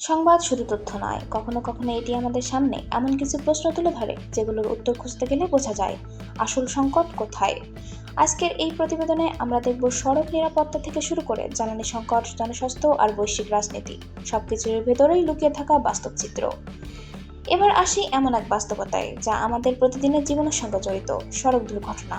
সংবাদ শুধু তথ্য নয়, কখনো কখনো এটি আমাদের সামনে এমন কিছু প্রশ্ন তুলে ধরে যেগুলোর উত্তর খুঁজতে গেলে বোঝা যায় আসল সংকট কোথায়। আজকের এই প্রতিবেদনে আমরা দেখব সড়ক নিরাপত্তা থেকে শুরু করে জ্বালানি সংকট, জনস্বাস্থ্য আর বৈশ্বিক রাজনীতি, সবকিছুর ভেতরেই লুকিয়ে থাকা বাস্তব চিত্র। এবার আসি এমন এক বাস্তবতায় যা আমাদের প্রতিদিনের জীবনের সঙ্গে জড়িত: সড়ক দুর্ঘটনা।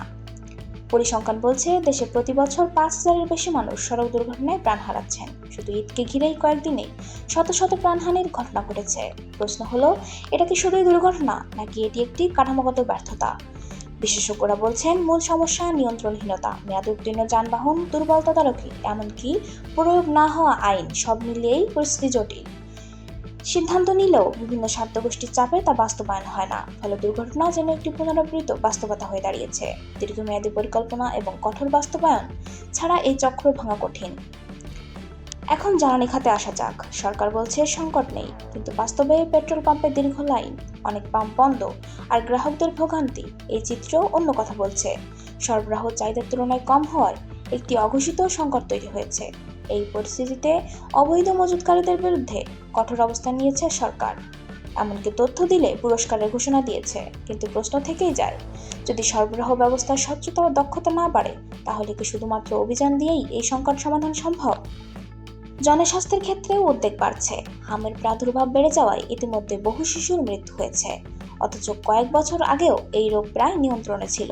পরিসংখ্যান বলছে দেশে প্রতি বছর 5,000-এর বেশি মানুষ সড়ক দুর্ঘটনায় প্রাণ হারাচ্ছেন। শুধু ঈদকে ঘিরেই কয়েকদিনে শত শত প্রাণহানির ঘটনা ঘটেছে। প্রশ্ন হলো, এটা কি শুধুই দুর্ঘটনা, নাকি এটি একটি কাঠামোগত ব্যর্থতা? বিশেষজ্ঞরা বলছেন মূল সমস্যা নিয়ন্ত্রণহীনতা, মেয়াদ উত্তীর্ণ যানবাহন, দুর্বল তদারকি, এমনকি প্রয়োগ না হওয়া আইন, সব মিলিয়েই পরিস্থিতি জটিল। সিদ্ধান্ত নিলেও বিভিন্ন স্বার্থগোষ্ঠীর চাপে তা বাস্তবায়ন হয় না, ফলে দুর্ঘটনা যেন একটি পুনরাবৃত্ত বাস্তবতা হয়ে দাঁড়িয়েছে। দীর্ঘমেয়াদী পরিকল্পনা এবং কঠোর বাস্তবায়ন ছাড়া এই চক্র ভাঙা কঠিন। এখন জ্বালানি খাতে আসা যাক। সরকার বলছে সংকট নেই, কিন্তু বাস্তবে পেট্রোল পাম্পে দীর্ঘ লাইন, অনেক পাম্প বন্ধ, আর গ্রাহকদের ভোগান্তি এই চিত্র অন্য কথা বলছে। সরবরাহ চাহিদার তুলনায় কম হওয়ায় একটি অঘোষিত সংকট তৈরি হয়েছে। এই পরিস্থিতিতে অবৈধ মজুতকারীদের বিরুদ্ধে কঠোর অবস্থান নিয়েছে সরকার, এমনকি তথ্য দিলে পুরস্কারের ঘোষণা দিয়েছে। কিন্তু প্রশ্ন থেকেই যায়, যদি সরবরাহ ব্যবস্থার স্বচ্ছতা ও দক্ষতা না বাড়ে, তাহলে কি শুধুমাত্র অভিযান দিয়েই এই সংকট সমাধান সম্ভব? জনস্বাস্থ্যের ক্ষেত্রেও উদ্বেগ বাড়ছে। হামের প্রাদুর্ভাব বেড়ে যাওয়ায় ইতিমধ্যে বহু শিশুর মৃত্যু হয়েছে, অথচ কয়েক বছর আগেও এই রোগ প্রায় নিয়ন্ত্রণে ছিল।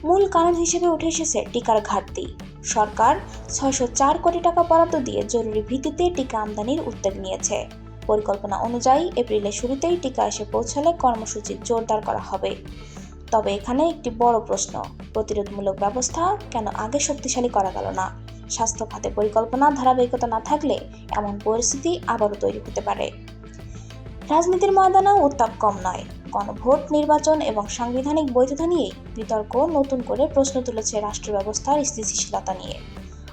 মূল কারণ হিসেবে উঠে এসেছে টিকার ঘাটতি। সরকার 604 কোটি টাকা বরাদ্দ দিয়ে জরুরি ভিত্তিতে টিকা আমদানির উদ্যোগ নিয়েছে। পরিকল্পনা অনুযায়ী এপ্রিলের শুরুতেই টিকা এসে পৌঁছালে কর্মসূচি জোরদার করা হবে। তবে এখানে একটি বড় প্রশ্ন: প্রতিরোধমূলক ব্যবস্থা কেন আগে শক্তিশালী করা গেল না? স্বাস্থ্য খাতে পরিকল্পনা ধারাবাহিকতা না থাকলে এমন পরিস্থিতি আবারও তৈরি হতে পারে। রাজনীতির ময়দানেও উত্তাপ কম নয়। গণভোট, নির্বাচন এবং সাংবিধানিক বৈধতা নিয়েই বিতর্ক নতুন করে প্রশ্ন তুলেছে রাষ্ট্র ব্যবস্থার স্থিতিশীলতা নিয়ে।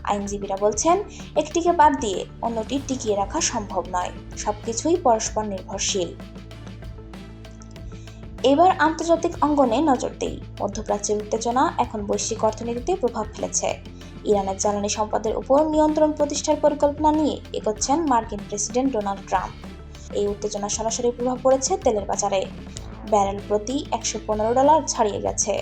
আইনজীবীরা বলছেন, একটিকে বাদ দিয়ে অন্যটি টিকিয়ে রাখা সম্ভব নয়, সবকিছুই পরস্পর নির্ভরশীল। এবার আন্তর্জাতিক অঙ্গনে নজর দেই। মধ্যপ্রাচ্যের উত্তেজনা এখন বৈশ্বিক অর্থনীতিতে প্রভাব ফেলেছে। ইরানের জ্বালানি সম্পদের উপর নিয়ন্ত্রণ প্রতিষ্ঠার পরিকল্পনা নিয়ে এগোচ্ছেন মার্কিন প্রেসিডেন্ট ডোনাল্ড ট্রাম্প। এই উত্তেজনার সরাসরি প্রভাব পড়েছে তেলের বাজারে। ব্যারেল প্রতি $115 ছাড়িয়ে গেছে।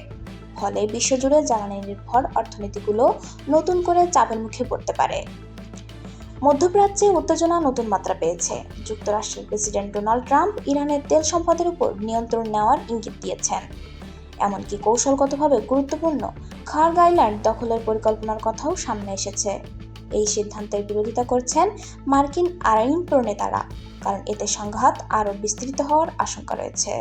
ফলে বিশ্বজুড়ে জ্বালানি নির্ভর অর্থনীতিগুলো নতুন করে চাপের মুখে পড়তে পারে। মধ্যপ্রাচ্যে উত্তেজনা নতুন মাত্রা পেয়েছে। যুক্তরাষ্ট্রের প্রেসিডেন্ট ডোনাল্ড ট্রাম্প ইরানের তেল সম্পদের উপর নিয়ন্ত্রণ নেওয়ার ইঙ্গিত দিয়েছেন। এমনকি কৌশলগতভাবে গুরুত্বপূর্ণ খার্গ আইল্যান্ড দখলের পরিকল্পনার কথাও সামনে এসেছে। এই সিদ্ধান্তের বিরোধিতা করছেন মার্কিন আইন প্রণেতারা, কারণ এতে সংঘাত আরও বিস্তৃত হওয়ার আশঙ্কা রয়েছে।